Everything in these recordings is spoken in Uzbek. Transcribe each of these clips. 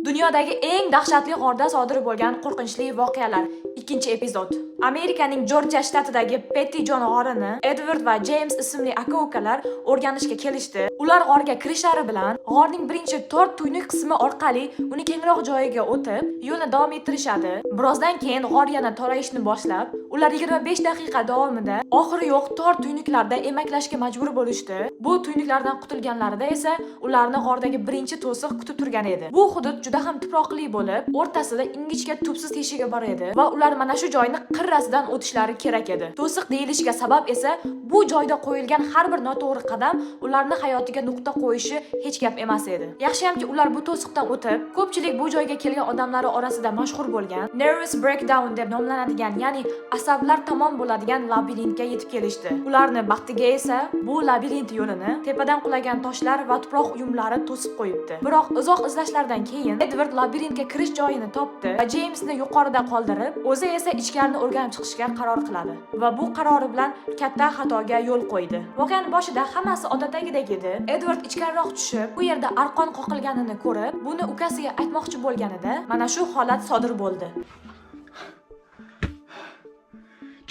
Dunyodagi eng dahshatli g'orda sodir bo'lgan qo'rqinchli voqealar. Ikkinchi epizod. Amerikaning Jorjiya shtatidagi Pettijon g'orini Edward va James ismli aka-ukalar o'rganishga kelishdi. Ular g'orga kirishlari bilan g'orning birinchi tor tuynuq qismi orqali uni kengroq joyiga o'tib, yo'lni davom ettirishadi. Birozdan keyin g'or yana torayishni boshlab, ular 25 daqiqa davomida oxiri yo'q tor tuynuqlarda emaklashga majbur bo'lishdi. Bu tuynuqlardan qutulganlarida esa ularni g'ordagi birinchi to'siq kutib turgan edi. Bu hudud juda ham tuproqli bo'lib, o'rtasida ingichka tubsiz teshigi bor edi va ular mana shu joyni qirrasidan o'tishlari kerak edi. To'siq deyilishiga sabab esa bu joyda qo'yilgan har bir noto'g'ri qadam ularni hayotiga nuqta qo'yishi hech gap emas edi. Yaxshiyamki ular bu to'siqdan o'tib, ko'pchilik bu joyga kelgan odamlar orasida mashhur bo'lgan nervous breakdown deb nomlanadigan, ya'ni asablar tamom bo'ladigan labirintga yetib kelishdi. Ularni baxtiga esa bu labirint yo'lini tepadan qulagan toshlar va tuproq uyumlari to'sib qo'yibdi. Biroq uzoq izlashlardan keyin Edward labirintga kirish joyini topdi va Jamesni yuqorida qoldirib, o'zi esa ichkarini o'rganib chiqishga qaror qiladi va bu qarori bilan katta xatoga yo'l qo'ydi. Voqeaning boshida hammasi odatdagidek edi. Edward ichkariroq tushib, bu yerda arqon qoqilganini ko'rib, buni ukasiga aytmoqchi bo'lganida, mana shu holat sodir bo'ldi.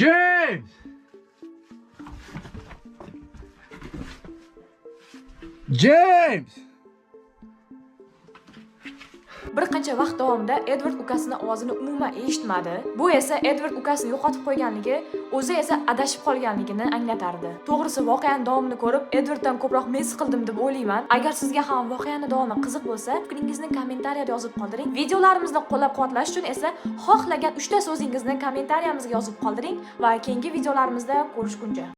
James! James! Bir qancha vaqt davomida Edward ukasining ovozini umuman eshitmadi. Bu esa Edward ukasini yo'qotib qo'yganligi, o'zi esa adashib qolganligini anglatardi. To'g'risi, voqeaning davomini ko'rib, Edwarddan ko'proq men siqildim deb o'ylayman. Agar sizga ham voqeaning davomi qiziq bo'lsa, fikringizni kommentariyada yozib qoldiring. Videolarimizni qo'llab-quvvatlash uchun esa xohlagan 3 ta so'zingizni kommentariyamizga yozib qoldiring va keyingi videolarimizda ko'rishguncha